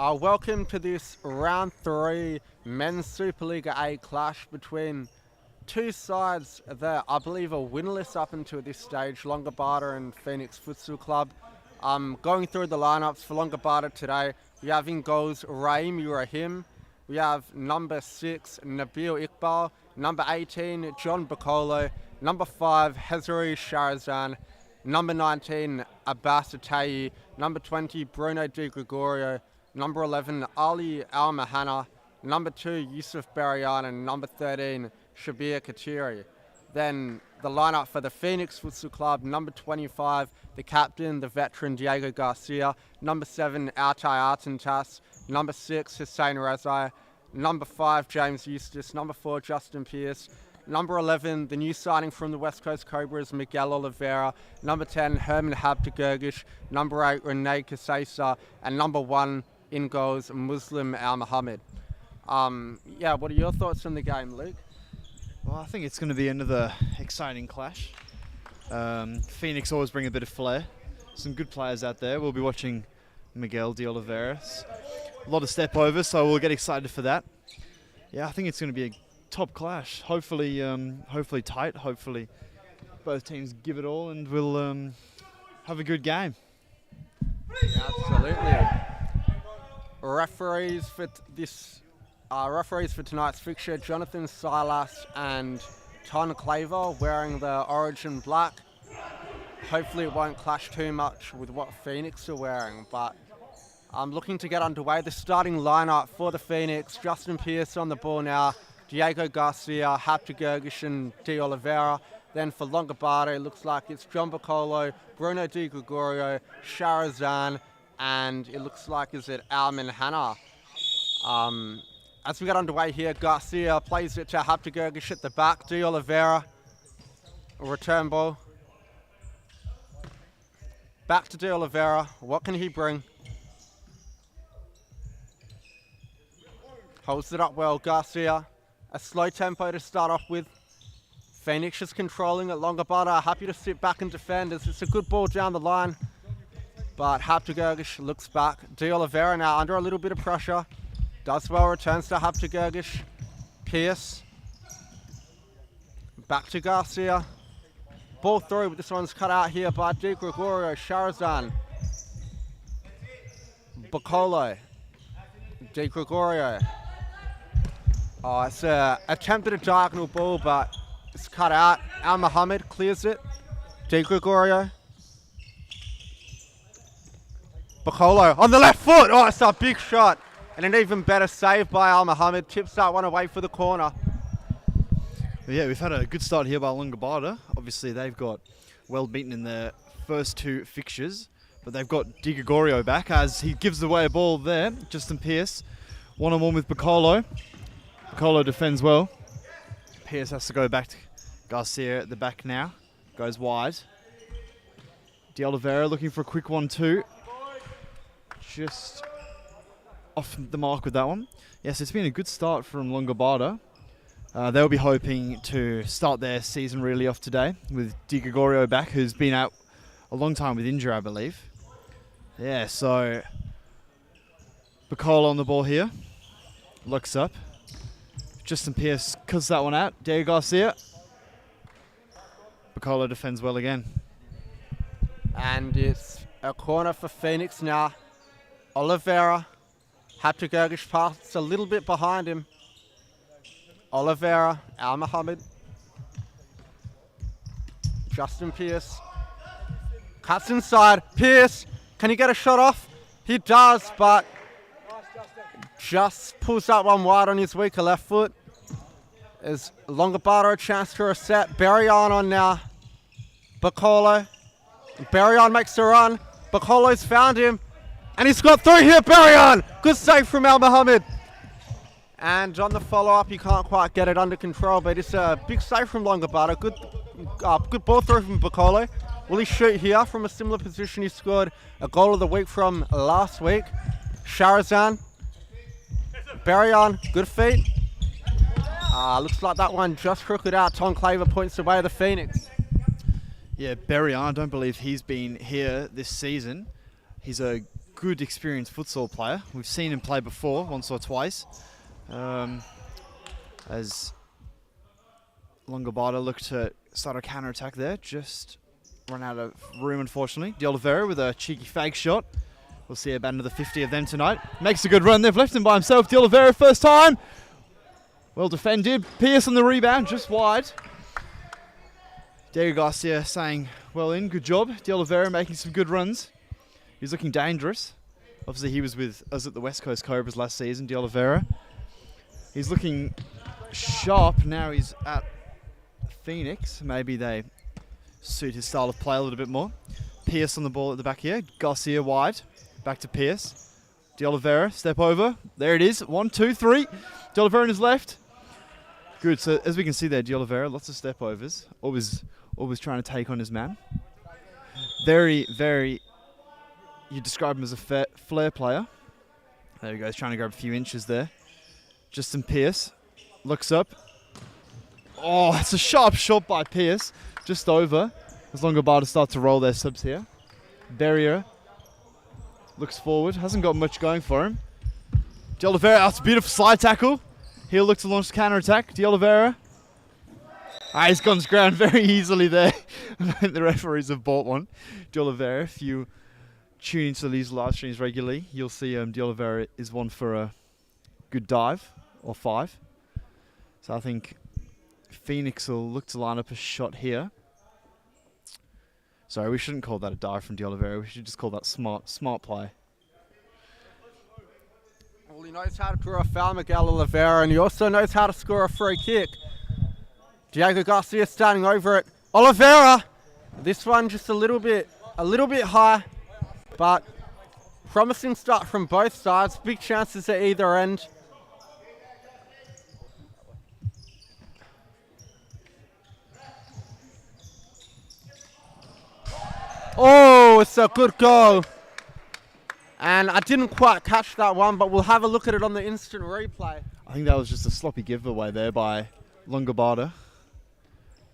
Welcome to this round 3 men's Supa-Liga A clash between two sides that I believe are winless up until this stage, Longobarda and Phoenix Futsal Club. Going through the lineups for Longobarda today, we have in goals Raim Urahim, we have number 6 Nabil Iqbal, number 18 John Bacolo, number 5 Hezari Sharazan, number 19 Abbas Atayi, number 20 Bruno Di Gregorio, number 11 Ali Al-Mahana, number 2 Yusuf Barian, and number 13 Shabir Katiri. Then the lineup for the Phoenix Futsal Club, number 25, the captain, the veteran Diego Garcia, number 7 Altai Artentas, number 6 Hussein Rezai, number 5 James Eustace, number 4 Justin Pierce, number 11 the new signing from the West Coast Cobras Miguel Oliveira, number 10 Herman Habdegurgish, number 8 Rene Kasesa, and number 1 in goals Muslim Al Muhammad. What are your thoughts on the game, Luke? Well, I think it's going to be another exciting clash. Phoenix always bring a bit of flair. Some good players out there. We'll be watching Miguel de Oliveira. A lot of step over, so we'll get excited for that. Yeah, I think it's going to be a top clash. Hopefully tight. Hopefully both teams give it all, and we'll have a good game. Yeah, absolutely. Referees for tonight's fixture: Jonathan Silas and Ton Claver wearing the orange and black. Hopefully it won't clash too much with what Phoenix are wearing, but I'm looking to get underway. The starting lineup for the Phoenix: Justin Pierce on the ball now, Diego Garcia, Habdegurgish and De Oliveira. Then for Longobarda, it looks like it's John Bacolo, Bruno Di Gregorio, Sharazan, and it looks like is it Alman Hanna. As we get underway here, Garcia plays it to Habdegurgish at the back. De Oliveira, return ball. Back to De Oliveira. What can he bring? Holds it up well, Garcia. A slow tempo to start off with. Phoenix is controlling it. Longobarda happy to sit back and defend as it's a good ball down the line. But Habdegurgish looks back. De Oliveira now under a little bit of pressure. Does well, returns to Habdegurgish. Pierce. Back to Garcia. Ball through, but this one's cut out here by Di Gregorio. Sharazan. Bacolo. Di Gregorio. Oh, it's attempted a diagonal ball, but it's cut out. Al Muhammad clears it. Di Gregorio. Bacolo on the left foot. Oh, it's a big shot. And an even better save by Al Muhammad. Tips that one away for the corner. Yeah, we've had a good start here by Longobarda. Obviously, they've got well beaten in their first 2 fixtures, but they've got Di Gregorio back as he gives away a ball there. Justin Pierce, 1-on-1 with Bacolo. Bacolo defends well. Pierce has to go back to Garcia at the back now. Goes wide. De Oliveira looking for a quick 1-2. Just off the mark with that one. Yes, it's been a good start from Longobarda. They'll be hoping to start their season really off today with Di Gregorio back, who's been out a long time with injury, I believe. Yeah, so Bacolo on the ball here. Looks up. Justin Pierce cuts that one out. Diego Garcia. Bacolo defends well again. And it's a corner for Phoenix now. Oliveira. Habdegurgish passes a little bit behind him. Oliveira, Al Muhammad. Justin Pierce. Cuts inside. Pierce, can he get a shot off? He does, but just pulls that one wide on his weaker left foot. Is Longobarda a chance to reset? Barian on now. Bacolo. Barian makes a run. Bacolo's found him. And he's got through here, Barian! Good save from Al Muhammad. And on the follow-up, you can't quite get it under control, but it's a big save from Longobarda. Good ball through from Bacolo. Will he shoot here from a similar position? He scored a goal of the week from last week. Sharazan. Barian, good feet. Looks like that one just crooked out. Ton Claver points away the Phoenix. Yeah, Barian, I don't believe he's been here this season. He's a good experienced futsal player. We've seen him play before, once or twice. As Longobarda looked to start a counter-attack there, just run out of room, unfortunately. De Oliveira with a cheeky fake shot. We'll see about another 50 of them tonight. Makes a good run. They've left him by himself. De Oliveira, first time. Well defended. Pierce on the rebound, just wide. Diego Garcia saying, well in, good job. De Oliveira making some good runs. He's looking dangerous. Obviously, he was with us at the West Coast Cobras last season, De Oliveira. He's looking sharp. Now he's at Phoenix. Maybe they suit his style of play a little bit more. Pierce on the ball at the back here. Garcia wide. Back to Pierce. De Oliveira, step over. There it is. 1, 2, 3. De Oliveira on his left. Good. So as we can see there, De Oliveira, lots of step overs. Always trying to take on his man. Very, very. You describe him as a flair player. There he goes, trying to grab a few inches there. Justin Pierce looks up. Oh, it's a sharp shot by Pierce. Just over. As Longobarda start to roll their subs here. Berrier looks forward. Hasn't got much going for him. De Oliveira, that's a beautiful slide tackle. He'll look to launch the counter-attack. De Oliveira. He's gone to ground very easily there. I think the referees have bought one. De Oliveira, if you tune into these live streams regularly, you'll see De Oliveira is one for a good dive, or 5. So I think Phoenix will look to line up a shot here. Sorry, we shouldn't call that a dive from De Oliveira. We should just call that smart play. Well, he knows how to draw a foul, Miguel Oliveira, and he also knows how to score a free kick. Diego Garcia standing over it. Oliveira! This one just a little bit high, but promising start from both sides. Big chances at either end. Oh, it's a good goal. And I didn't quite catch that one, but we'll have a look at it on the instant replay. I think that was just a sloppy giveaway there by Longobarda.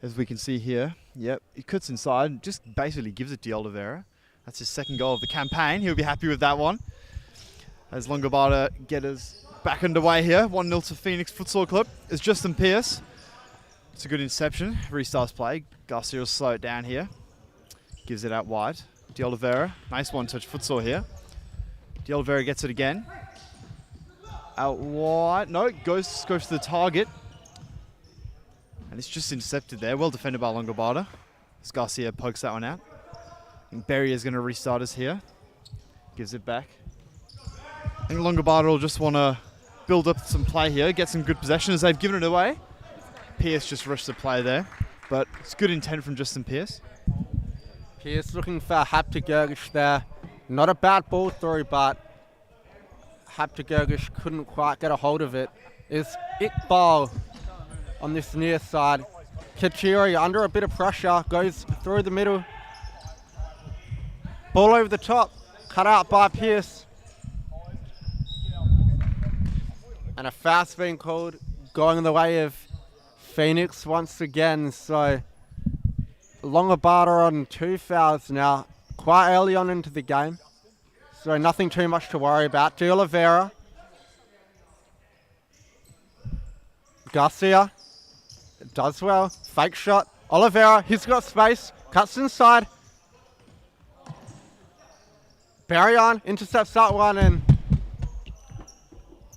As we can see here. Yep, he cuts inside, just basically gives it to Oliveira. That's his second goal of the campaign. He'll be happy with that one. As Longobarda get us back underway here. 1-0 to Phoenix Futsal Club. It's Justin Pierce. It's a good inception. Restarts play. Garcia will slow it down here. Gives it out wide. De Oliveira, nice one-touch futsal here. De Oliveira gets it again. Out wide. No, goes to the target. And it's just intercepted there. Well defended by Longobarda. As Garcia pokes that one out. And Berrier is going to restart us here. Gives it back. I think Longobarda will just want to build up some play here. Get some good possession as they've given it away. Pierce just rushed the play there. But it's good intent from Justin Pierce. Pierce looking for Haptegurgic there. Not a bad ball through, but Haptegurgic couldn't quite get a hold of it. Is Iqbal on this near side. Kachiri under a bit of pressure, goes through the middle. Ball over the top, cut out by Pierce. And a foul's been called, going the way of Phoenix once again. So Longobarda on 2 fouls now, quite early on into the game. So nothing too much to worry about. De Oliveira. Garcia. Does well. Fake shot. Oliveira, he's got space. Cuts inside. Barrion intercepts that one and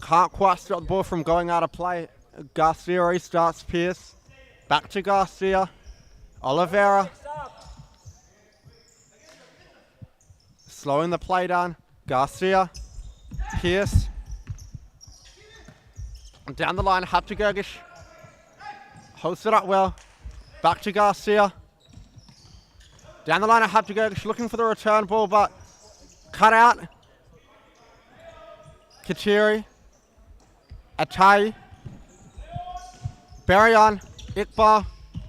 can't quite stop the ball from going out of play. Garcia restarts Pierce. Back to Garcia. Oliveira. Slowing the play down. Garcia. Pierce. Down the line, Haptegurgic. Holds it up well. Back to Garcia. Down the line of Haptegurgic, looking for the return ball, but cut out. Kachiri. Atai. Barrion. Iqbal.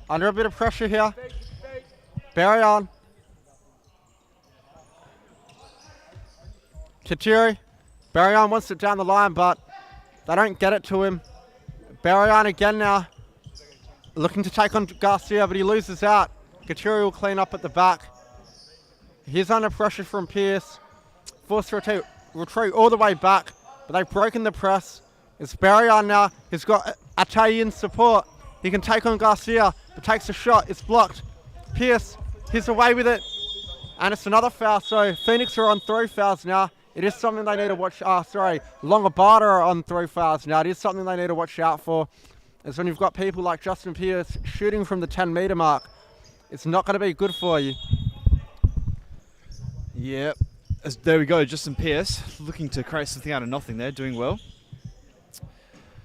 Under a bit of pressure here. Barrion. Kachiri. Barrion wants it down the line, but they don't get it to him. Barrion again now. Looking to take on Garcia, but he loses out. Kachiri will clean up at the back. He's under pressure from Pierce. forced to retreat all the way back, but they've broken the press. It's Barrier now. He's got Atayi support. He can take on Garcia, but takes a shot. It's blocked. Pierce, he's away with it. And it's another foul, so Phoenix are on 3 fouls now. It is something they need to watch. Longobarda are on 3 fouls now. It is something they need to watch out for. Is when you've got people like Justin Pierce shooting from the 10-meter mark, it's not going to be good for you. Yep. There we go, Justin Pierce looking to create something out of nothing there, doing well.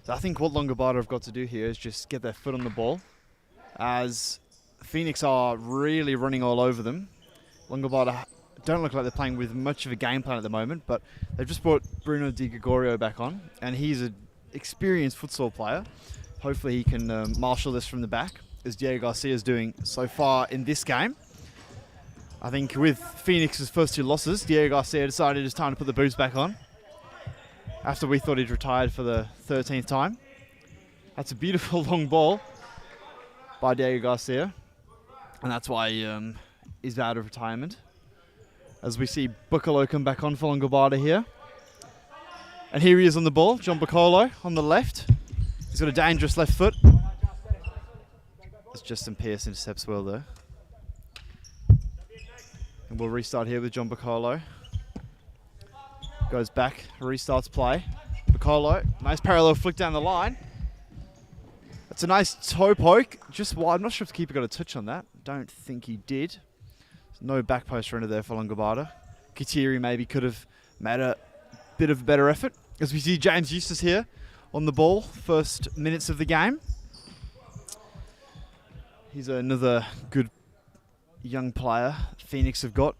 So I think what Longobarda have got to do here is just get their foot on the ball, as Phoenix are really running all over them. Longobarda don't look like they're playing with much of a game plan at the moment, but they've just brought Bruno Di Gregorio back on, and he's an experienced futsal player. Hopefully he can marshal this from the back, as Diego Garcia is doing so far in this game. I think with Phoenix's first 2 losses, Diego Garcia decided it's time to put the boots back on, after we thought he'd retired for the 13th time. That's a beautiful long ball by Diego Garcia, and that's why he's out of retirement. As we see Buccolo come back on for Longobarda here. And here he is on the ball, John Buccolo on the left. He's got a dangerous left foot. As Justin Pierce intercepts well there. And we'll restart here with John Buccolo. Goes back, restarts play. Buccolo, nice parallel flick down the line. That's a nice toe poke, just wide. I'm not sure if the keeper got a touch on that. Don't think he did. No back post render there for Longobarda. Katiri maybe could have made a bit of a better effort. As we see James Eustace here on the ball, first minutes of the game. He's another good young player Phoenix have got.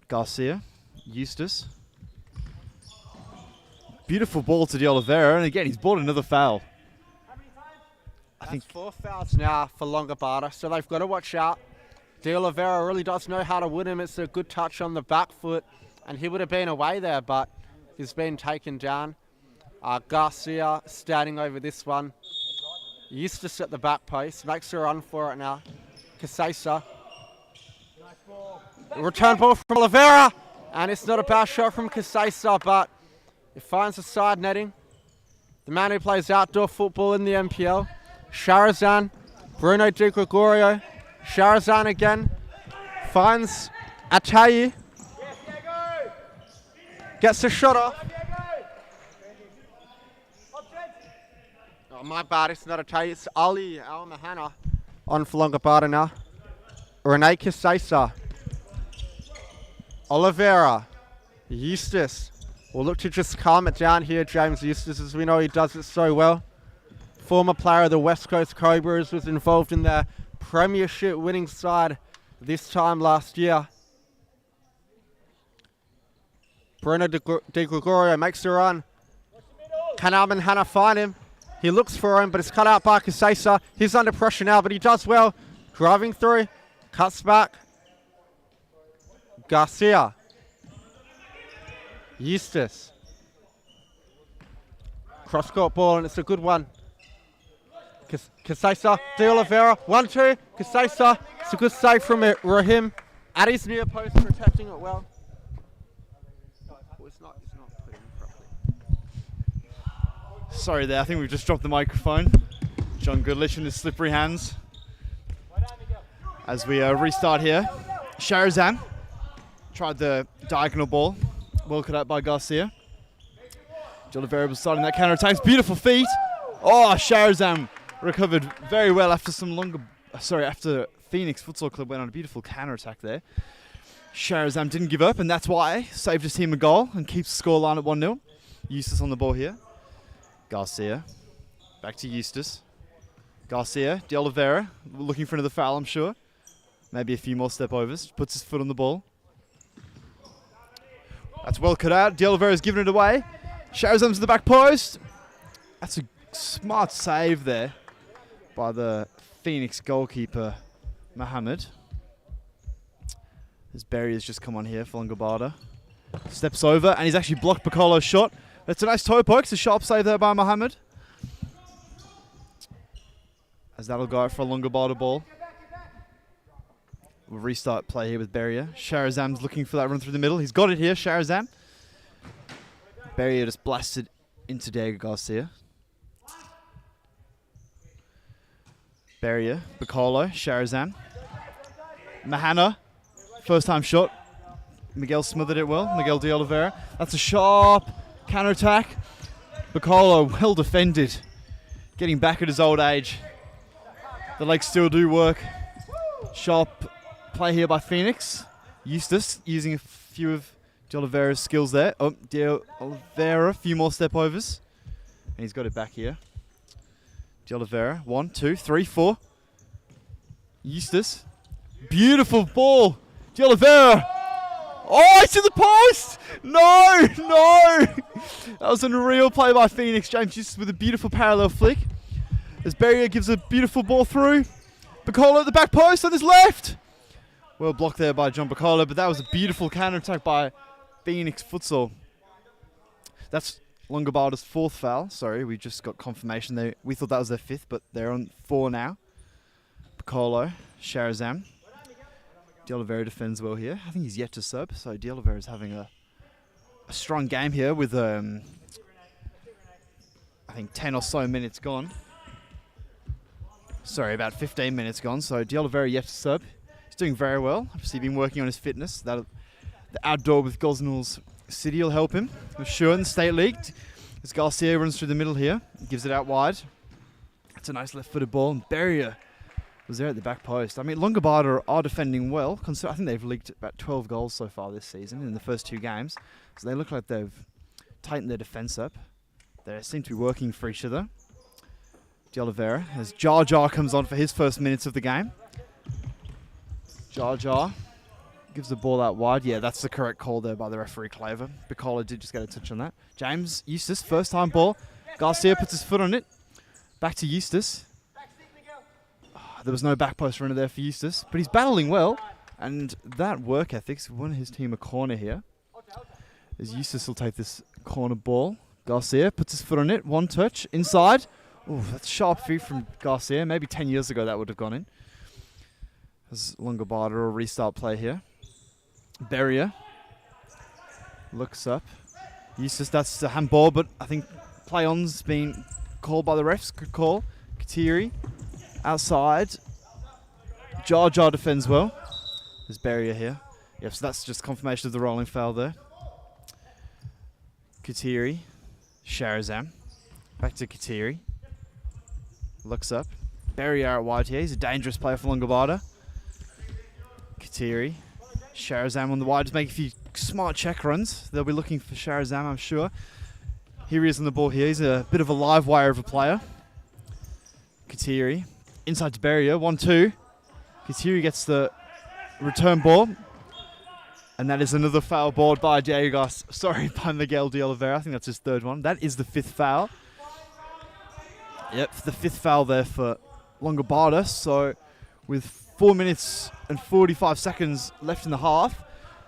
Garcia, Eustace. Beautiful ball to De Oliveira, and again he's brought another foul. I think 4 fouls now for Longobarda, so they've got to watch out. De Oliveira really does know how to win him. It's a good touch on the back foot, and he would have been away there, but he's been taken down. Garcia standing over this one. Eustace at the back post, makes a run for it now. Casesa. Return ball from Oliveira, and it's not a bad shot from Casesa, but it finds the side netting. The man who plays outdoor football in the MPL. Sharazan, Bruno Di Gregorio. Sharazan again, finds Atayi. Gets the shot off. Oh, my bad, it's not Atayi, it's Ali Al-Mahana on for Longobarda now. Rene Casesa. Oliveira. Eustace. We'll look to just calm it down here, James Eustace, as we know he does it so well. Former player of the West Coast Cobras, was involved in their premiership winning side this time last year. Bruno Di Gregorio makes a run. Can Al-Mahana find him? He looks for him, but it's cut out by Casesa. He's under pressure now, but he does well. Driving through, cuts back. Garcia. Eustace. Cross-court ball, and it's a good one. Casesa, De Oliveira, 1-2. Casesa, it's a good save from Rahim. At his near post, protecting it well. It's not put in properly. Sorry there, I think we've just dropped the microphone. John Goodlich in his slippery hands. As we restart here. Sharazan tried the diagonal ball. Well cut out by Garcia. De Oliveira was starting that counter-attack. Beautiful feet. Oh, Sharazan recovered very well after after Phoenix Futsal Club went on a beautiful counter-attack there. Sharazam didn't give up, and that's why saved his team a goal and keeps the scoreline at 1-0. Eustace on the ball here. Garcia. Back to Eustace. Garcia, De Oliveira, looking for another foul, I'm sure. Maybe a few more step overs. Puts his foot on the ball. That's well cut out. De Oliveira's given it away. Sharazam's to the back post. That's a smart save there by the Phoenix goalkeeper, Mohammed. This Berry has just come on here for Longobarda. Steps over, and he's actually blocked Buccolo's shot. That's a nice toe poke. It's a sharp save there by Mohammed. As that'll go out for a Longobarda ball. We'll restart play here with Berrier. Sharazam's looking for that run through the middle. He's got it here, Sharazam. Berrier just blasted into Diego Garcia. Berrier, Bacolo, Sharazam. Mahana, first time shot. Miguel smothered it well. Miguel de Oliveira. That's a sharp counter-attack. Bacolo, well defended. Getting back at his old age. The legs still do work. Sharp play here by Phoenix. Eustace using a few of de Oliveira's skills there. Oh, de Oliveira, a few more step overs. And he's got it back here. De Oliveira, 1, 2, 3, 4. Eustace. Beautiful ball. De Oliveira. Oh, it's in the post! No, no! That was a real play by Phoenix. James Eustace with a beautiful parallel flick. As Berrier gives a beautiful ball through. Bacolo at the back post on his left. Well blocked there by John Bacolo, but that was a beautiful counter-attack by Phoenix Futsal. That's Longobarda's 4th foul. Sorry, we just got confirmation. We thought that was their 5th, but they're on 4 now. Bacolo, Sharazam. De Oliveira defends well here. I think he's yet to sub, so De Oliveira is having a strong game here with, I think, 10 or so minutes gone. Sorry, about 15 minutes gone, so De Oliveira yet to sub. He's doing very well. Obviously been working on his fitness. The outdoor with Gosnell's City will help him, for sure, in the State League. As Garcia runs through the middle here, gives it out wide. It's a nice left-footed ball, and Berrier was there at the back post. I mean, Longobarda are defending well. I think they've leaked about 12 goals so far this season in the first 2 games. So they look like they've tightened their defence up. They seem to be working for each other. De Oliveira, as Jar Jar comes on for his first minutes of the game. Jar Jar gives the ball out wide. Yeah, that's the correct call there by the referee, Claver. Bacolo did just get a touch on that. James Eustace, first time ball. Garcia puts his foot on it. Back to Eustace. There was no back post runner there for Eustace, but he's battling well, and that work ethic's won his team a corner here. As Eustace will take this corner ball. Garcia puts his foot on it, 1 touch, inside. Ooh, that's sharp feet from Garcia. Maybe 10 years ago that would have gone in. As Longobarda will restart play here. Berrier looks up. Eustace, that's a handball, but I think play-on's been called by the refs. Good call. Katiri. Outside, Jar Jar defends well. There's Berrier here. Yep, so that's just confirmation of the rolling foul there. Katiri, Sharazam. Back to Katiri. Looks up. Berrier out wide here. He's a dangerous player for Longobarda. Katiri, Sharazam on the wide. Just make a few smart check runs. They'll be looking for Sharazam, I'm sure. Here he is on the ball here. He's a bit of a live wire of a player. Katiri. Inside to Berrier, 1-2. Katiri gets the return ball. And that is another foul ball by by Miguel de Oliveira. I think that's his 3rd one. That is the 5th foul. Yep, the 5th foul there for Longobarda. So with 4 minutes and 45 seconds left in the half,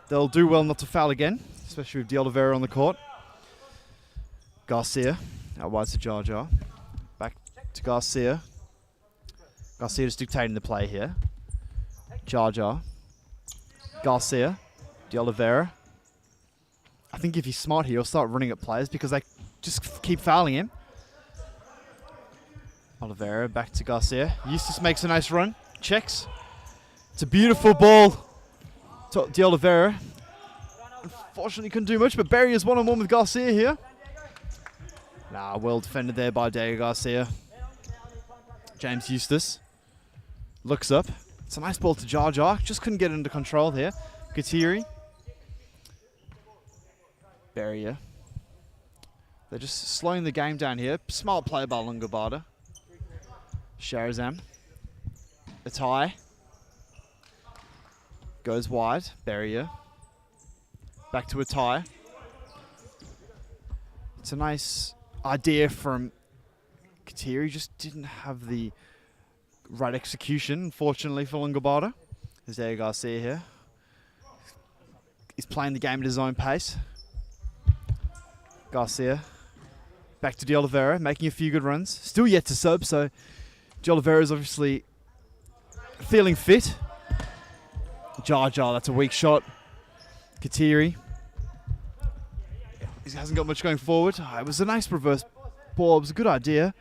they'll do well not to foul again, especially with de Oliveira on the court. Garcia, out wide to Jar Jar. Back to Garcia. Garcia just dictating the play here. Jar Jar. Garcia. De Oliveira. I think if he's smart here, he'll start running at players because they just keep fouling him. Oliveira back to Garcia. Eustace makes a nice run. Checks. It's a beautiful ball to De Oliveira. Unfortunately couldn't do much, but Berrier's 1-on-1 with Garcia here. Well defended there by Diego Garcia. James Eustace. Looks up. It's a nice ball to Jar Jar. Just couldn't get it under control here. Katiri. Berrier. They're just slowing the game down here. Smart play by Longobarda. Sharazam. Atai. Goes wide. Berrier. Back to Atai. It's a nice idea from Katiri. Just didn't have the right execution, unfortunately, for Longobarda. There's Diego Garcia here. He's playing the game at his own pace. Garcia. Back to De Oliveira, making a few good runs. Still yet to sub, so De Oliveira is obviously feeling fit. Jar Jar, that's a weak shot. Katiri. He hasn't got much going forward. It was a nice reverse ball. It was a good idea.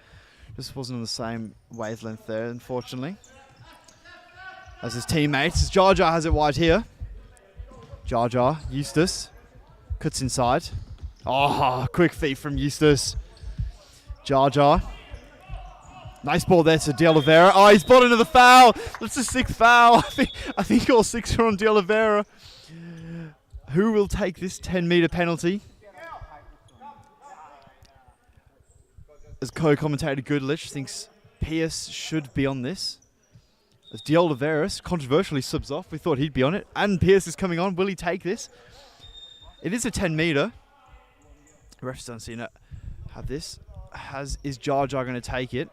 Just wasn't on the same wavelength there, unfortunately, as his teammates. Jar Jar has it wide here. Jar Jar, Eustace, cuts inside. Oh, quick feed from Eustace. Jar Jar. Nice ball there to De Oliveira. Oh, he's bought into the foul. That's the 6th foul. I think all 6 are on De Oliveira. Who will take this 10-meter penalty? As co-commentator Goodlich thinks Pierce should be on this. As De Oliveira controversially subs off. We thought he'd be on it. And Pierce is coming on. Will he take this? It is a 10-meter. The refs don't seem to have this. Is Jar Jar going to take it?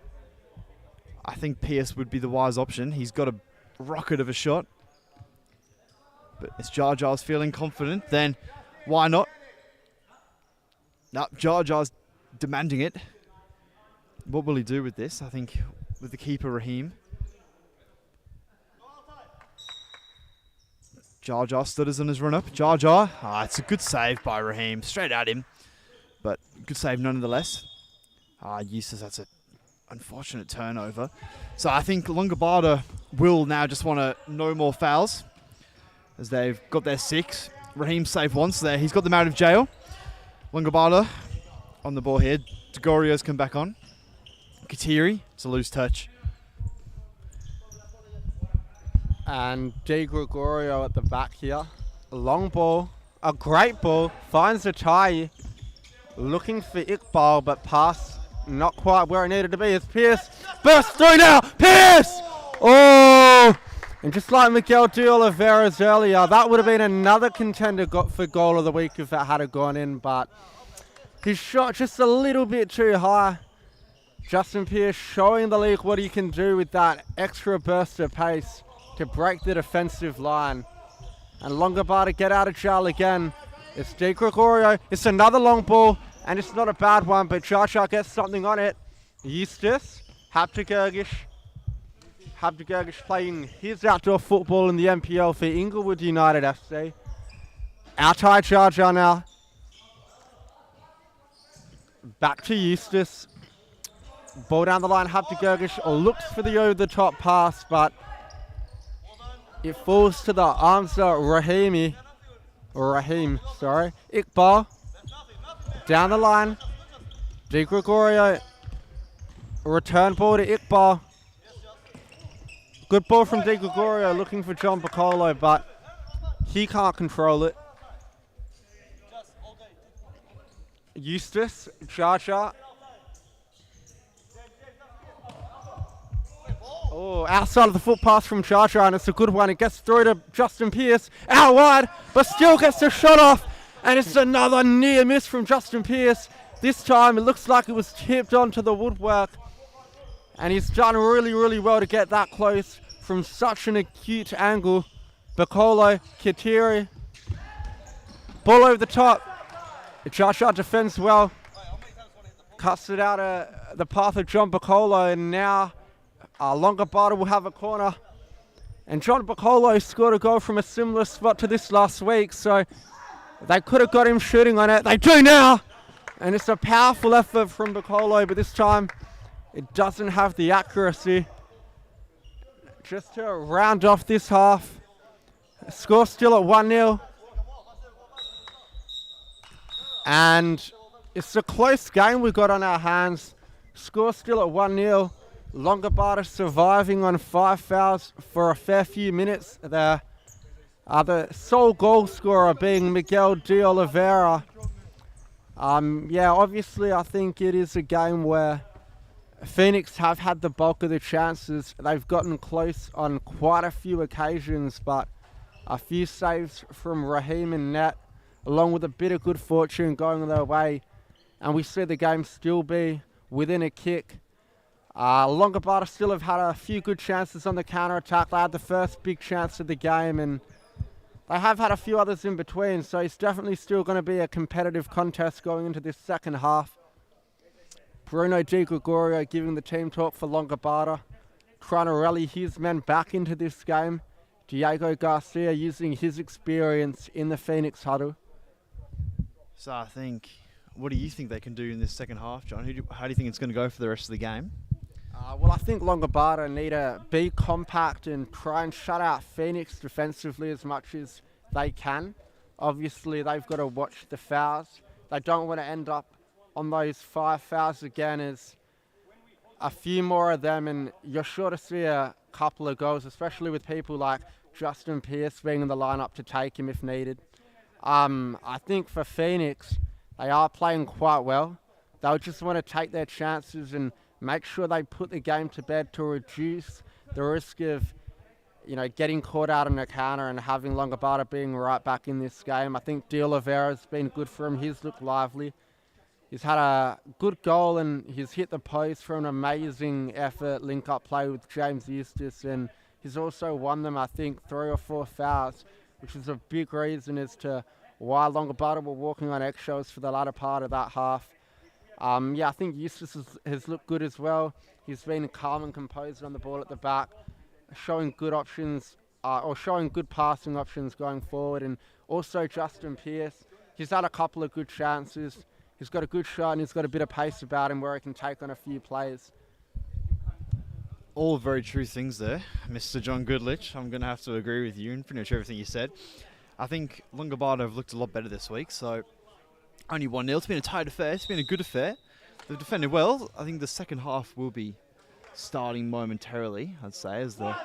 I think Pierce would be the wise option. He's got a rocket of a shot. But if Jar Jar's feeling confident, then why not? No, Jar Jar's demanding it. What will he do with this? I think with the keeper, Raheem. Jar Jar stutters on his run-up. Jar Jar. It's a good save by Raheem. Straight at him. But good save nonetheless. Eustace, that's an unfortunate turnover. So I think Longobarda will now just want to no more fouls, as they've got their 6. Raheem saved once there. He's got them out of jail. Longobarda on the ball here. DeGorio's come back on. Katiri, it's a loose touch. And Di Gregorio at the back here. A long ball, a great ball, finds a tie. Looking for Iqbal, but pass not quite where it needed to be. It's Pierce. Burst through now. Pierce! Oh! And just like Miguel De Oliveira's earlier, that would have been another contender for goal of the week if it had gone in, but his shot just a little bit too high. Justin Pierce showing the league what he can do with that extra burst of pace to break the defensive line. And Longobarda get out of jail again. It's Di Gregorio. It's another long ball, and it's not a bad one, but Jar Jar gets something on it. Eustace, Habtegurgish playing his outdoor football in the MPL for Inglewood United FC. Outside Jar Jar now. Back to Eustace. Ball down the line, Habtegurgish looks for the over-the-top pass, but it falls to the arms of Raheem, sorry. Iqbal. Down the line. Di Gregorio. Return ball to Iqbal. Good ball from Di Gregorio looking for John Piccolo, but he can't control it. Eustace, Jar Jar. Oh, outside of the foot pass from Jar Jar, and it's a good one. It gets through to Justin Pierce, out wide, but still gets the shot off. And it's another near miss from Justin Pierce. This time it looks like it was tipped onto the woodwork. And he's done really, really well to get that close from such an acute angle. Piccolo, Katiri. Ball over the top. Jar Jar defends well. Cuts it out of the path of John Piccolo, and now Longobarda will have a corner. And John Piccolo scored a goal from a similar spot to this last week, so they could have got him shooting on it. They do now! And it's a powerful effort from Piccolo, but this time it doesn't have the accuracy. Just to round off this half. Score still at 1-0. And it's a close game we've got on our hands. Score still at 1-0. Longobarda surviving on 5 fouls for a fair few minutes there. The sole goal scorer being Miguel De Oliveira. Obviously I think it is a game where Phoenix have had the bulk of the chances. They've gotten close on quite a few occasions, but a few saves from Raheem and net, along with a bit of good fortune going their way, and we see the game still be within a kick. Longobarda still have had a few good chances on the counter-attack. They had the first big chance of the game, and they have had a few others in between, so it's definitely still going to be a competitive contest going into this second half. Bruno Di Gregorio giving the team talk for Longobarda, trying to rally his men back into this game. Diego Garcia using his experience in the Phoenix huddle. So I think, what do you think they can do in this second half, John? How do you think it's going to go for the rest of the game? Well, I think Longobarda need to be compact and try and shut out Phoenix defensively as much as they can. Obviously, they've got to watch the fouls. They don't want to end up on those 5 fouls again, as a few more of them and you're sure to see a couple of goals, especially with people like Justin Pierce being in the lineup to take him if needed. I think for Phoenix, they are playing quite well. They'll just want to take their chances and make sure they put the game to bed to reduce the risk of, getting caught out on a counter and having Longobarda being right back in this game. I think De Oliveira's been good for him. He's looked lively. He's had a good goal and he's hit the post for an amazing effort, link-up play with James Eustace, and he's also won them, I think, 3 or 4 fouls, which is a big reason as to why Longobarda were walking on eggshells for the latter part of that half. I think Eustace has looked good as well. He's been calm and composed on the ball at the back, showing good options, or showing good passing options going forward. And also Justin Pierce, he's had a couple of good chances. He's got a good shot and he's got a bit of pace about him where he can take on a few players. All very true things there, Mr. John Goodlich. I'm going to have to agree with you in pretty much everything you said. I think Longobarda have looked a lot better this week, so only 1-0. It's been a tight affair. It's been a good affair. They've defended well. I think the second half will be starting momentarily, I'd say, as the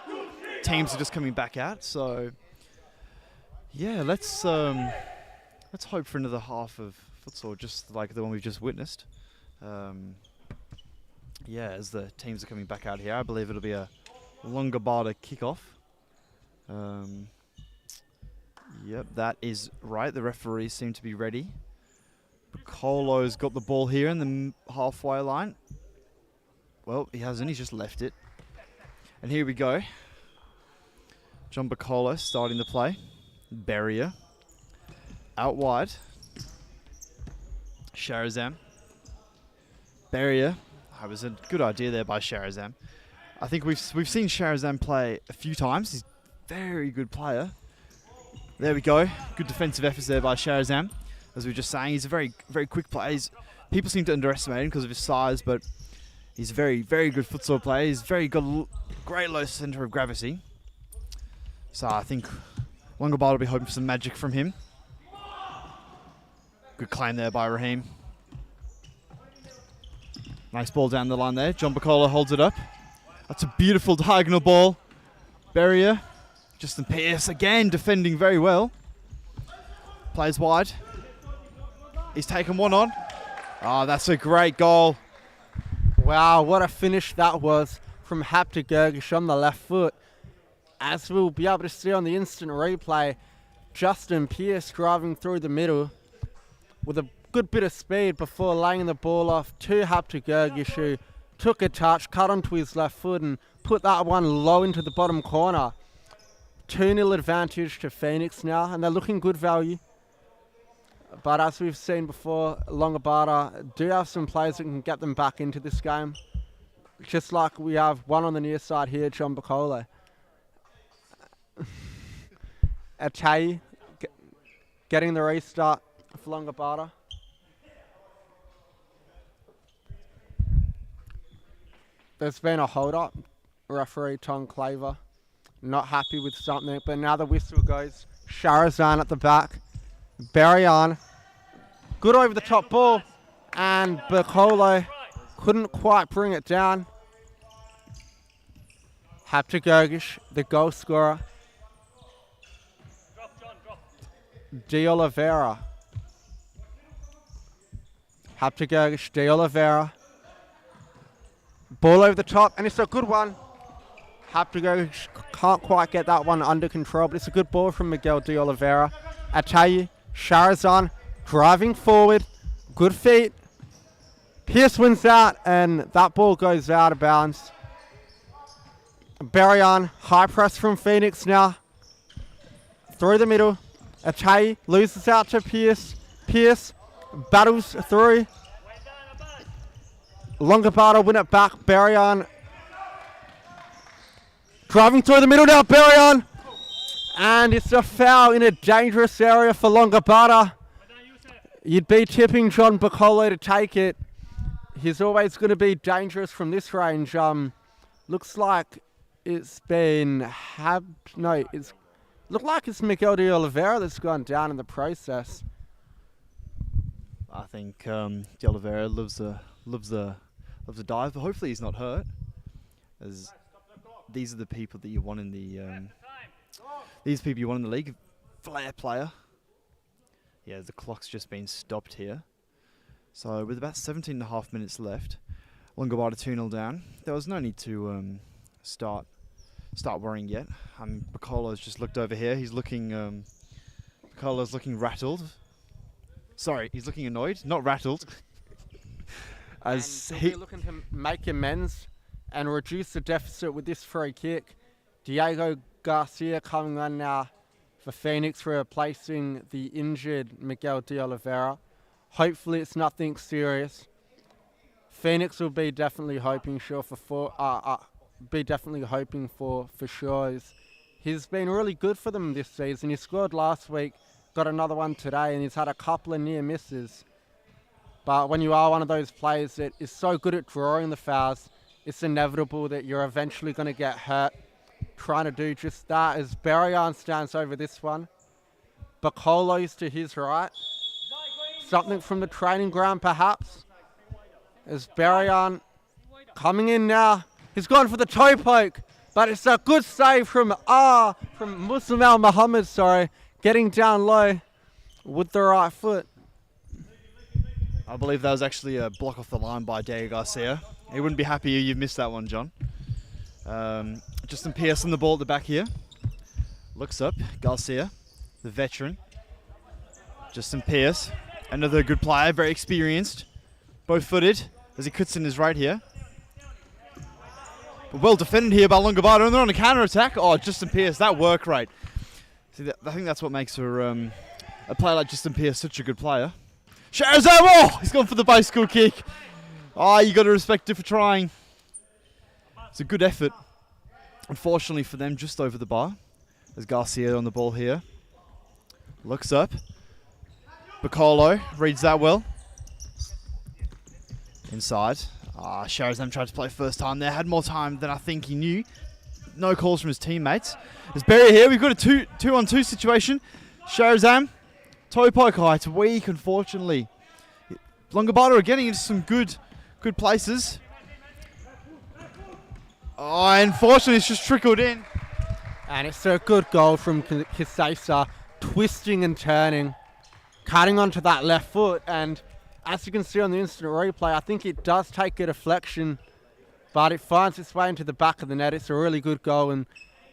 teams are just coming back out. So, yeah, let's hope for another half of futsal, just like the one we've just witnessed. As the teams are coming back out here, I believe it'll be a Longobarda kickoff. Yep, that is right. The referees seem to be ready. Bacolo's got the ball here in the halfway line. Well, he hasn't. He's just left it. And here we go. John Bacolo starting the play. Barrier. Out wide. Sharazam. Barrier. That was a good idea there by Sharazam. I think we've seen Sharazam play a few times. He's a very good player. There we go. Good defensive efforts there by Sharazam. As we were just saying, he's a very, very quick player. People seem to underestimate him because of his size, but he's a very, very good futsal player. He's got a great low centre of gravity. So I think Longobarda will be hoping for some magic from him. Good claim there by Raheem. Nice ball down the line there. John Bacolo holds it up. That's a beautiful diagonal ball. Barrier. Justin Pierce again defending very well. Plays wide. He's taken one on. Oh, that's a great goal. Wow, what a finish that was from Hapta Gergish on the left foot. As we'll be able to see on the instant replay, Justin Pierce driving through the middle with a good bit of speed before laying the ball off to Hapta Gergish, who took a touch, cut onto his left foot and put that one low into the bottom corner. 2-0 advantage to Phoenix now, and they're looking good value. But as we've seen before, Longobarda do have some players that can get them back into this game. Just like we have one on the near side here, John Bacolo. Atayi getting the restart for Longobarda. There's been a hold-up. Referee Tom Claver not happy with something, but now the whistle goes. Sharazan at the back. Barrian. Good over the top ball. And Bacolo couldn't quite bring it down. Hapta Gergish, the goal scorer. De Oliveira. Hapta Gergish, De Oliveira. Ball over the top, and it's a good one. Hapta Gergish can't quite get that one under control, but it's a good ball from Miguel De Oliveira. Atayi, Sharazan, driving forward, good feet. Pierce wins out, and that ball goes out of bounds. Barrian, high press from Phoenix now. Through the middle. Atayi loses out to Pierce. Pierce battles through. Longobarda win it back. Barrian driving through the middle now. Barrian And it's a foul in a dangerous area for Longobarda. You'd be tipping John Bacolo to take it. He's always going to be dangerous from this range. Looks like it's been looked like it's Miguel de Oliveira that's gone down in the process. I think De Oliveira loves a dive, but hopefully he's not hurt, as these are the people that you want in the league. Flair player. Yeah, the clock's just been stopped here. So with about 17.5 minutes left, Longobarda 2-0 down. There was no need to start worrying yet. Bacolo's just looked over here. He's looking. Bacolo's looking rattled. Sorry, he's looking annoyed, not rattled. As he'll be looking to make amends and reduce the deficit with this free kick. Diego Garcia coming on now for Phoenix, replacing the injured Miguel de Oliveira. Hopefully it's nothing serious. Phoenix will be definitely hoping for sure. He's been really good for them this season. He scored last week, got another one today, and he's had a couple of near misses. But when you are one of those players that is so good at drawing the fouls, it's inevitable that you're eventually going to get hurt trying to do just that, as Berrien stands over this one. Bacolo's to his right. Something from the training ground, perhaps. As Berrien coming in now. He's gone for the toe poke, but it's a good save from Muslim Al Muhammad, getting down low with the right foot. I believe that was actually a block off the line by Diego Garcia. He wouldn't be happy you've missed that one, John. Justin Pierce on the ball at the back here. Looks up, Garcia, the veteran. Justin Pierce, another good player, very experienced. Both-footed, as he cuts in his right here. But well defended here by Longobarda, and they're on a counter-attack. Oh, Justin Pierce, that work rate. See, I think that's what makes for a player like Justin Pierce such a good player. Shahrazam, oh, he's gone for the bicycle kick. Oh, you got to respect it for trying. It's a good effort. Unfortunately for them, just over the bar. There's Garcia on the ball here. Looks up. Bacolo reads that well. Inside. Shahrazam tried to play first time there. Had more time than I think he knew. No calls from his teammates. There's Berry here. We've got a 2-on-2 situation. Shahrazam. Toe poke height. Weak, unfortunately. Longobarda are getting into some good places. Oh, unfortunately, it's just trickled in. And it's a good goal from Kisesa, twisting and turning, cutting onto that left foot. And as you can see on the instant replay, I think it does take a deflection, but it finds its way into the back of the net. It's a really good goal. And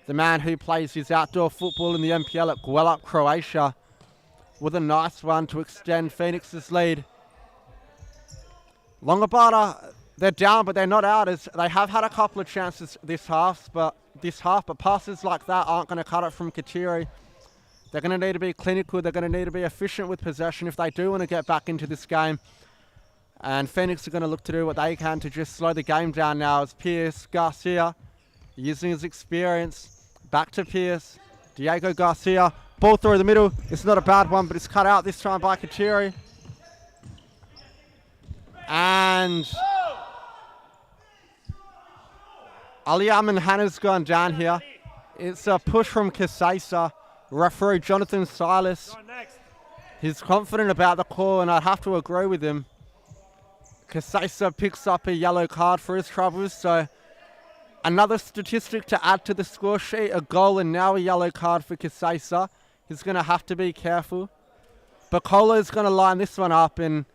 the man who plays his outdoor football in the MPL at Guelph, Croatia, with a nice one to extend Phoenix's lead. Longobarda, they're down, but they're not out, as they have had a couple of chances this half, but passes like that aren't going to cut it from Katiri. They're going to need to be clinical. They're going to need to be efficient with possession if they do want to get back into this game. And Phoenix are going to look to do what they can to just slow the game down now, as Pierce Garcia, using his experience, back to Pierce. Diego Garcia, ball through the middle. It's not a bad one, but it's cut out this time by Katiri. And Ali Amin Hanna's gone down here. It's a push from Kisesa. Referee Jonathan Silas. He's confident about the call, and I'd have to agree with him. Kisesa picks up a yellow card for his troubles, so another statistic to add to the score sheet, a goal and now a yellow card for Kisesa. He's going to have to be careful. Bacolo's going to line this one up, and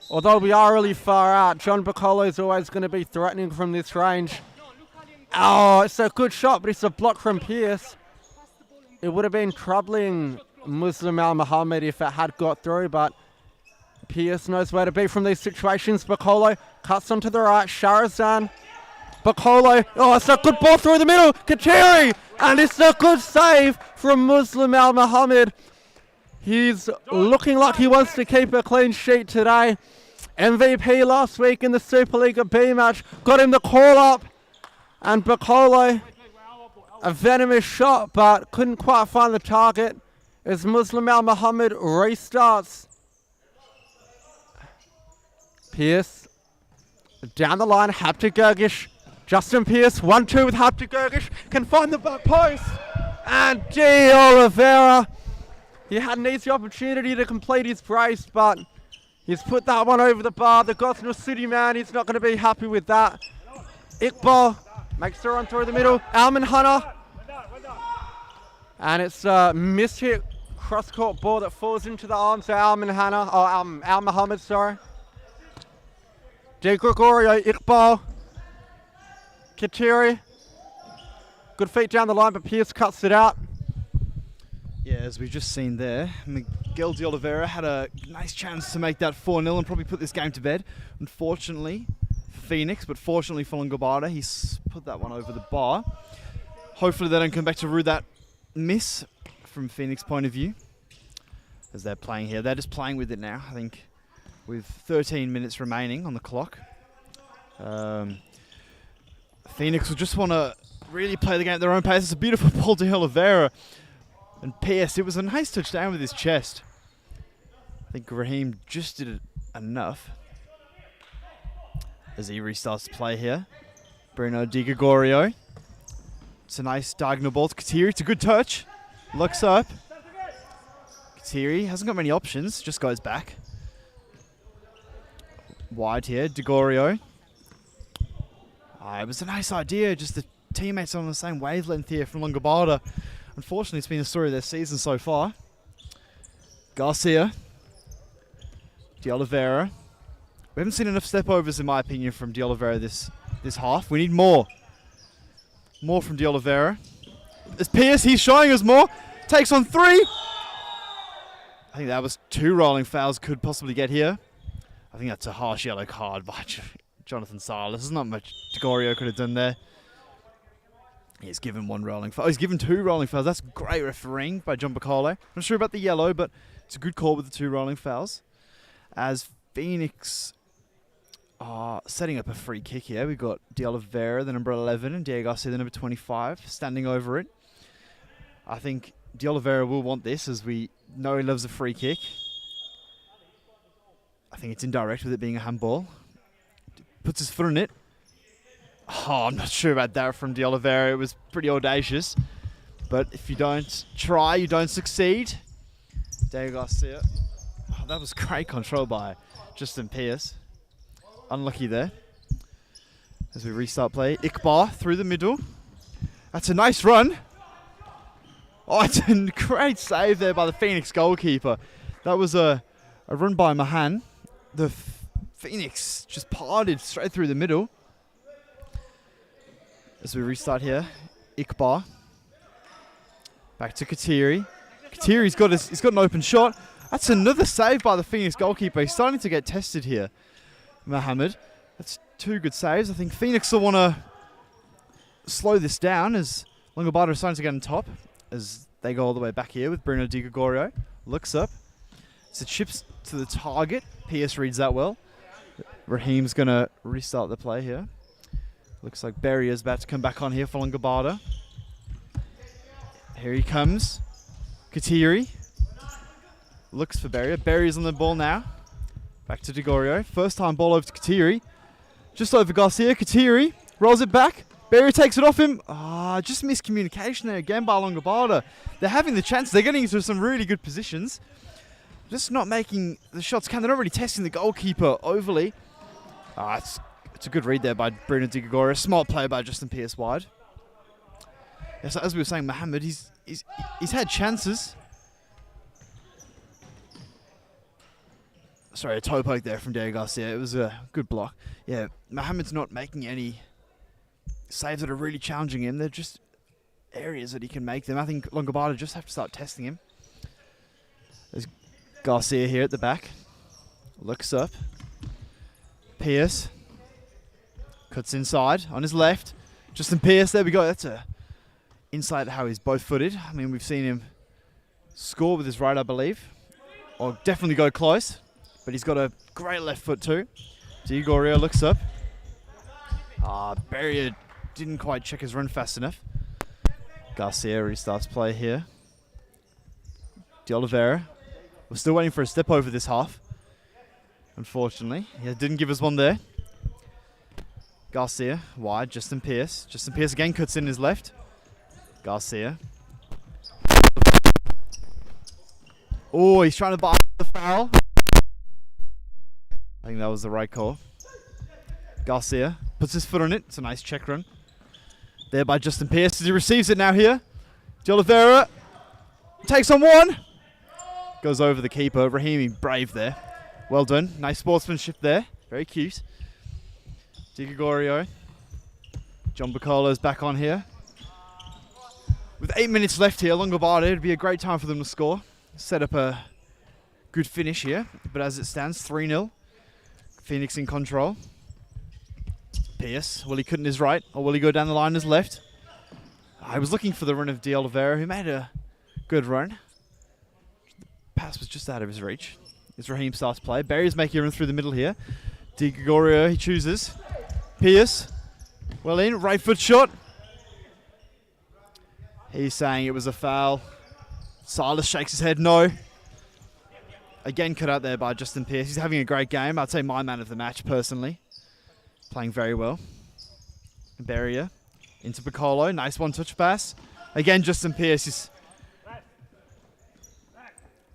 although we are really far out, John Bacolo is always going to be threatening from this range. Oh, it's a good shot, but it's a block from Pierce. It would have been troubling Muslim Al Muhammad if it had got through, but Pierce knows where to be from these situations. Bacolo cuts onto the right. Shahrazam. Bacolo. Oh, it's a good ball through the middle. Katiri. And it's a good save from Muslim Al Muhammad. He's looking like he wants to keep a clean sheet today. MVP last week in the Supa-Liga B match. Got him the call up. And Bacolo a venomous shot, but couldn't quite find the target as Muslim Al Muhammad restarts. Pierce down the line, Hapti Gergish. Justin Pierce, 1-2 with Hapti Gergish, can find the back post. And D. Oliveira, he had an easy opportunity to complete his brace, but he's put that one over the bar. The Gosnell City man, he's not going to be happy with that. Iqbal makes the run through the middle. Alman Hunter. And it's a mishit cross-court ball that falls into the arms of Al Muhammad, sorry. De Gregorio, Iqbal, Katiri. Good feet down the line, but Pierce cuts it out. Yeah, as we've just seen there, Miguel de Oliveira had a nice chance to make that 4-0 and probably put this game to bed. Unfortunately for Phoenix, but fortunately for Longobarda, he's put that one over the bar. Hopefully they don't come back to rue that miss from Phoenix point of view as they're playing here. They're just playing with it now, I think, with 13 minutes remaining on the clock. Phoenix will just want to really play the game at their own pace. It's a beautiful ball to Oliveira. And Pierce, it was a nice touchdown with his chest. I think Raheem just did it enough as he restarts to play here. Bruno Di Gregorio. It's a nice diagonal ball to Katiri. It's a good touch. Looks up. Katiri hasn't got many options, just goes back. Wide here, Di Gregorio. It was a nice idea, just the teammates on the same wavelength here from Longobarda. Unfortunately, it's been the story of their season so far. Garcia. De Oliveira. We haven't seen enough step overs, in my opinion, from De Oliveira this half. We need more. More from De Oliveira. There's Pierce, he's showing us more. Takes on 3. I think that was 2 rolling fouls could possibly get here. I think that's a harsh yellow card by Jonathan Silas. There's not much Gregorio could have done there. He's given 1 rolling foul. Oh, he's given 2 rolling fouls. That's great refereeing by John Bacale. Not sure about the yellow, but it's a good call with the 2 rolling fouls. As Phoenix are setting up a free kick here. We've got De Oliveira, the number 11, and Diego Garcia, the number 25, standing over it. I think De Oliveira will want this, as we know he loves a free kick. I think it's indirect with it being a handball. Puts his foot in it. Oh, I'm not sure about that from De Oliveira. It was pretty audacious. But if you don't try, you don't succeed. Diego Garcia. Oh, that was great control by Justin Pierce. Unlucky there. As we restart play. Iqbal through the middle. That's a nice run. Oh, it's a great save there by the Phoenix goalkeeper. That was a run by Mahan. The Phoenix just parted straight through the middle. As we restart here, Iqbal. Back to Katiri. Katiri's got an open shot. That's another save by the Phoenix goalkeeper. He's starting to get tested here, Mohammed. That's 2 good saves. I think Phoenix will want to slow this down as Longobarda is starting to get on top as they go all the way back here with Bruno Di Gregorio. Looks up. So chips to the target. Pierce reads that well. Raheem's going to restart the play here. Looks like Berrier's about to come back on here for Longobarda. Here he comes. Katiri. Looks for Berrier. Berrier's on the ball now. Back to Gregorio. First time ball over to Katiri. Just over Garcia. Katiri rolls it back. Berrier takes it off him. Just miscommunication there again by Longobarda. They're having the chance. They're getting into some really good positions. Just not making the shots count. They're not really testing the goalkeeper overly. It's a good read there by Bruno Di Gregorio. Smart play by Justin Pierce wide. Yeah, so as we were saying, Mohammed, he's had chances. Sorry, a toe poke there from Diego Garcia. It was a good block. Yeah, Mohammed's not making any saves that are really challenging him. They're just areas that he can make them. I think Longobarda just have to start testing him. There's Garcia here at the back. Looks up. Pierce. Cuts inside on his left. Justin Pierce, there we go. That's a insight how he's both footed. I mean, we've seen him score with his right, I believe. Or definitely go close. But he's got a great left foot too. Di Gregorio looks up. Berrier didn't quite check his run fast enough. Garcia restarts play here. De Oliveira. We're still waiting for a step over this half. Unfortunately, he didn't give us one there. Garcia, wide, Justin Pierce. Justin Pierce again cuts in his left. Garcia. Oh, he's trying to buy the foul. I think that was the right call. Garcia puts his foot on it. It's a nice check run. There by Justin Pierce as he receives it now here. De Oliveira takes on one. Goes over the keeper. Rahimi brave there. Well done. Nice sportsmanship there. Very cute. Di Gregorio. John Bacolo's back on here. With 8 minutes left here, Longobarda, it'd be a great time for them to score. Set up a good finish here. But as it stands, 3-0. Phoenix in control. Pierce. Will he cut in his right or will he go down the line his left? I was looking for the run of De Oliveira, who made a good run. The pass was just out of his reach. As Raheem starts play. Barry's making a run through the middle here. Di Gregorio, he chooses. Pierce. Well in. Right foot shot. He's saying it was a foul. Silas shakes his head no. Again cut out there by Justin Pierce. He's having a great game. I'd say my man of the match personally. Playing very well. Barrier into Bacolo. Nice one-touch pass. Again, Justin Pierce is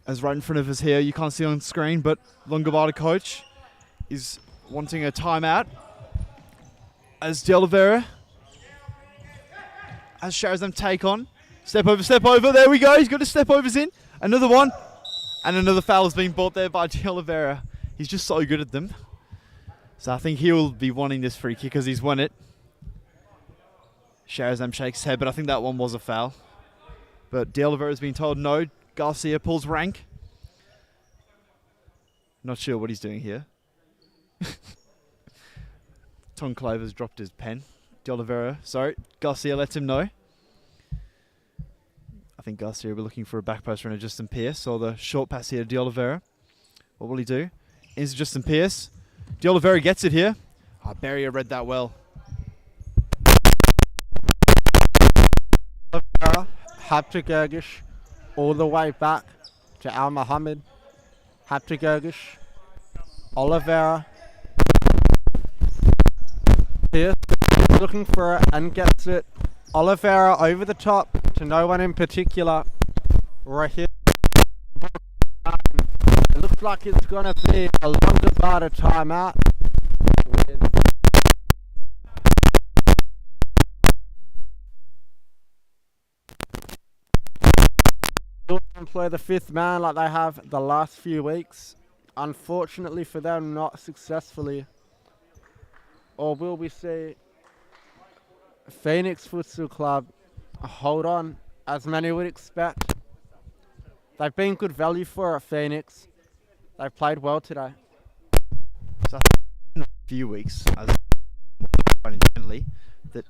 as right in front of us here. You can't see on screen, but Longobarda coach is wanting a timeout. As De Oliveira, as Sharazam take on. Step over. There we go. He's got his step overs in. Another one. And another foul has been bought there by De Oliveira. He's just so good at them. So I think he'll be wanting this free kick because he's won it. Sharazam shakes his head, but I think that one was a foul. But De Oliveira's been told no. Garcia pulls rank. Not sure what he's doing here. Tom Clover's dropped his pen. De Oliveira, sorry. Garcia lets him know. I think Garcia will be looking for a back post runner, Justin Pierce, or the short pass here to De Oliveira. What will he do? Into Justin Pierce. De Oliveira gets it here. Oh, Barrier read that well. Oliveira, Habta Gergish, all the way back to Al Muhammad. Habta Gergish, Oliveira. Pierce looking for it and gets it. Oliveira over the top to no one in particular. Right here. It looks like it's going to be a Longobarda timeout. Employ the fifth man like they have the last few weeks. Unfortunately for them, not successfully. Or will we see Phoenix Futsal Club hold on, as many would expect? They've been good value for it, Phoenix. They've played well today. So I think in a few weeks, as gently, that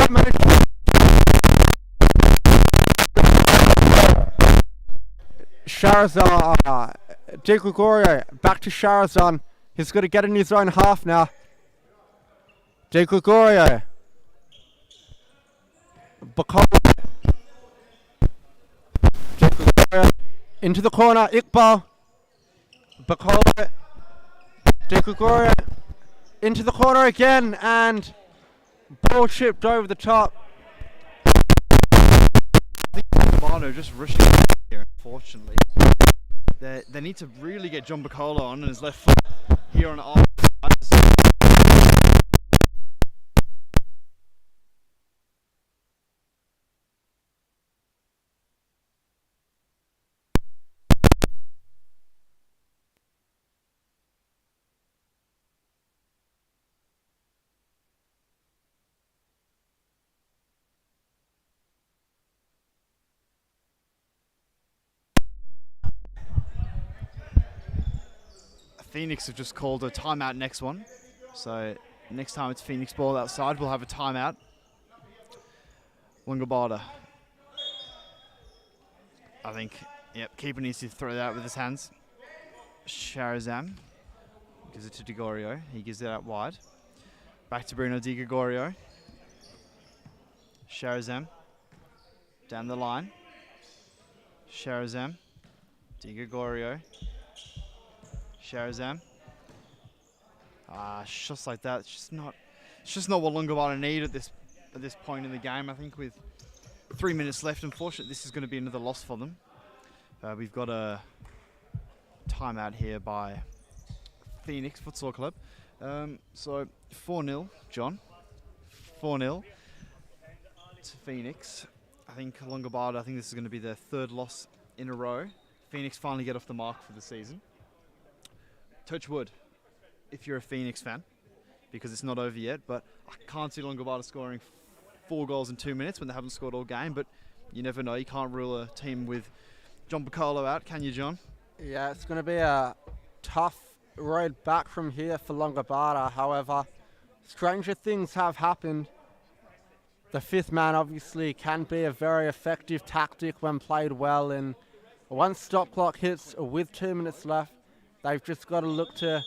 great motion. Sharazan, Di Gregorio, back to Sharazan. He's got to get in his own half now. Di Gregorio. Bacola. Di Gregorio. Into the corner, Iqbal. Bacola. Di Gregorio. Into the corner again, and ball chipped over the top. Longobarda just rushing here, unfortunately. They need to really get John Bacola on his left foot here on the Phoenix have just called a timeout next one. So next time it's Phoenix ball outside, we'll have a timeout. Longobarda. I think, yep, keeper needs to throw that out with his hands. Sharazam gives it to Di Gregorio. He gives it out wide. Back to Bruno Di Gregorio. Sharazam down the line. Sharazam. Di Gregorio. Sharazam. Shots like that, it's just not what Longobarda need at this point in the game. I think with 3 minutes left, unfortunately, this is going to be another loss for them. We've got a timeout here by Phoenix Futsal Club. So 4-0, John. 4-0 to Phoenix. I think Longobarda, I think this is going to be their third loss in a row. Phoenix finally get off the mark for the season. Touch wood if you're a Phoenix fan, because it's not over yet, but I can't see Longobarda scoring 4 goals in 2 minutes when they haven't scored all game, but you never know. You can't rule a team with John Bacola out, can you, John? Yeah, it's going to be a tough road back from here for Longobarda. However, stranger things have happened. The fifth man obviously can be a very effective tactic when played well, and once stop clock hits with 2 minutes left, they've just got to look to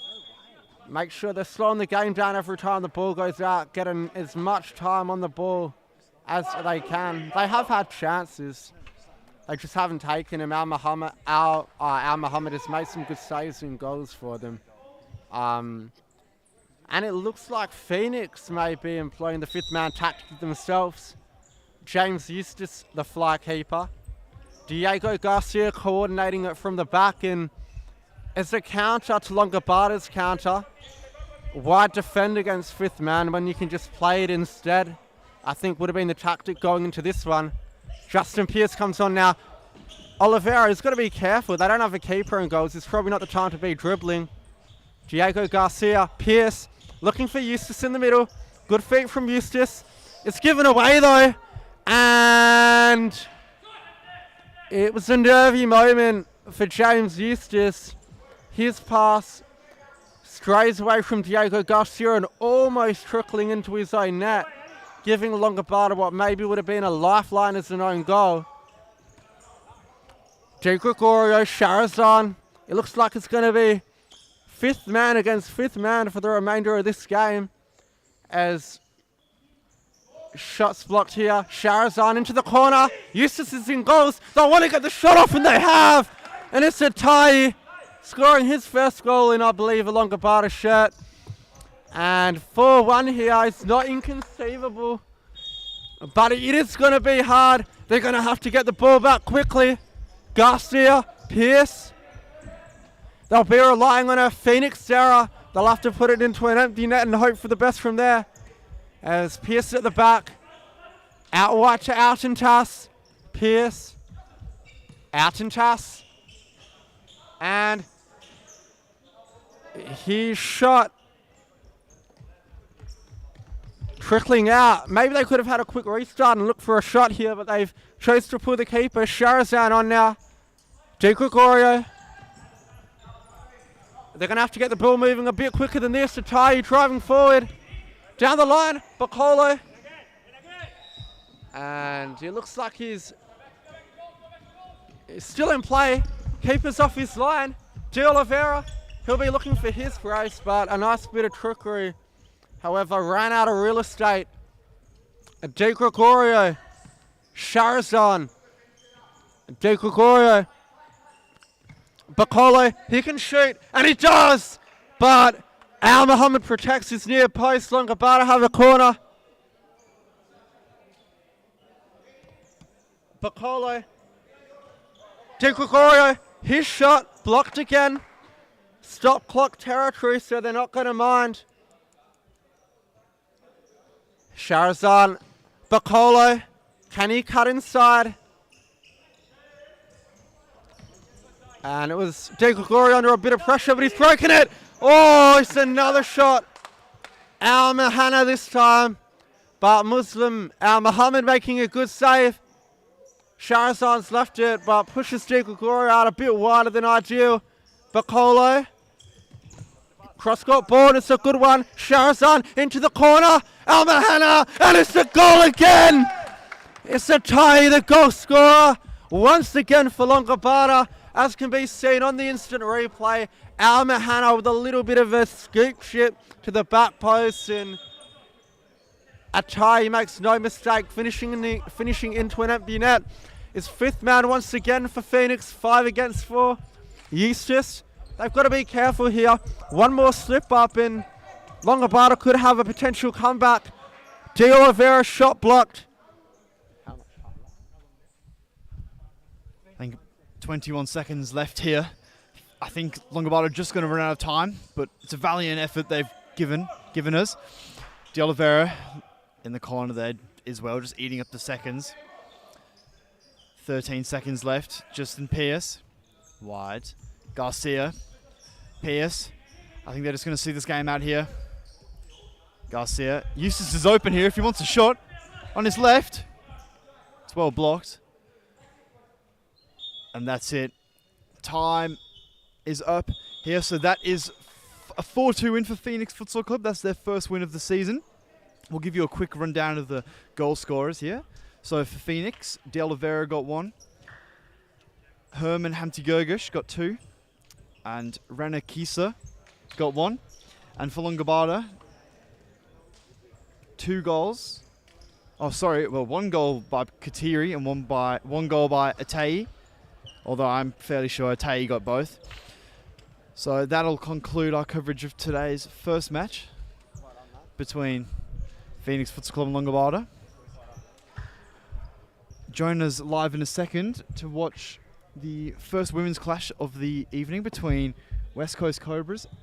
make sure they're slowing the game down every time the ball goes out, getting as much time on the ball as they can. They have had chances. They just haven't taken them. Al Muhammad has made some good saves and goals for them. And it looks like Phoenix may be employing the fifth man tactic themselves. James Eustace, the fly keeper. Diego Garcia coordinating it from the back, and as a counter to Longobarda's counter. Wide defend against fifth man when you can just play it instead, I think would have been the tactic going into this one. Justin Pierce comes on now. Oliveira's got to be careful. They don't have a keeper in goals. It's probably not the time to be dribbling. Diego Garcia, Pierce, looking for Eustace in the middle. Good feet from Eustace. It's given away though. And it was a nervy moment for James Eustace. His pass strays away from Diego Garcia and almost trickling into his own net, giving Longobarda what maybe would have been a lifeline as an own goal. Di Gregorio, Sharazan. It looks like it's going to be fifth man against fifth man for the remainder of this game, as shots blocked here. Sharazan into the corner. Eustace is in goals. They want to get the shot off, and they have. And it's a tie, scoring his first goal in, I believe, a Longobarda shirt. And 4-1 here is not inconceivable, but it is going to be hard. They're going to have to get the ball back quickly. Garcia, Pierce. They'll be relying on a Phoenix error. They'll have to put it into an empty net and hope for the best from there. As Pierce at the back. Out wide to Altentas. Pierce. Altentas. And he shot. Trickling out. Maybe they could have had a quick restart and look for a shot here, but they've chose to pull the keeper. Sharazan on now. Di Gregorio. They're going to have to get the ball moving a bit quicker than this. Tatai driving forward. Down the line. Bacola. And it looks like he's still in play. Keeper's off his line. De Oliveira, he'll be looking for his brace, but a nice bit of trickery. However, ran out of real estate. De Gregorio, Sharazan, De Gregorio, Bacolo, he can shoot, and he does! But Al Muhammad protects his near post. Longobarda have a corner. Bacolo, De Gregorio, his shot blocked again. Stop clock territory, so they're not going to mind. Sharazan, Bacolo, can he cut inside? And it was De Gregorio under a bit of pressure, but he's broken it. Oh, it's another shot. Al Mahana this time, but Muslim Al Muhammad making a good save. Sharazan's left it, but pushes De Gregorio out a bit wider than ideal. Bacolo, cross-court ball, and it's a good one. Sharazan into the corner. Al Mahana, and it's a goal again. It's a tie, the goal scorer once again for Longobarda, as can be seen on the instant replay. Al Mahana with a little bit of a scoop ship to the back post, and a tie. He makes no mistake, finishing into an empty net. It's fifth man once again for Phoenix, 5 against 4. Eustace, they've got to be careful here. One more slip up and Longobarda could have a potential comeback. De Oliveira shot blocked. I think 21 seconds left here. I think Longobarda are just going to run out of time, but it's a valiant effort they've given us. De Oliveira in the corner there as well, just eating up the seconds. 13 seconds left. Justin Pierce, wide. Garcia, Pierce. I think they're just going to see this game out here. Garcia. Eustace is open here if he wants a shot. On his left. It's well blocked. And that's it. Time is up here. So that is a 4-2 win for Phoenix Futsal Club. That's their first win of the season. We'll give you a quick rundown of the goal scorers here. So for Phoenix, De Oliveira got 1. Herman Hamti Gergish got 2. And Rana Kisa got 1. And for Longobarda, 2 goals. Oh, sorry. Well, 1 goal by Katiri and 1 goal by Atei. Although I'm fairly sure Atei got both. So that'll conclude our coverage of today's first match between Phoenix Futsal Club and Longobarda. Join us live in a second to watch the first women's clash of the evening between West Coast Cobras and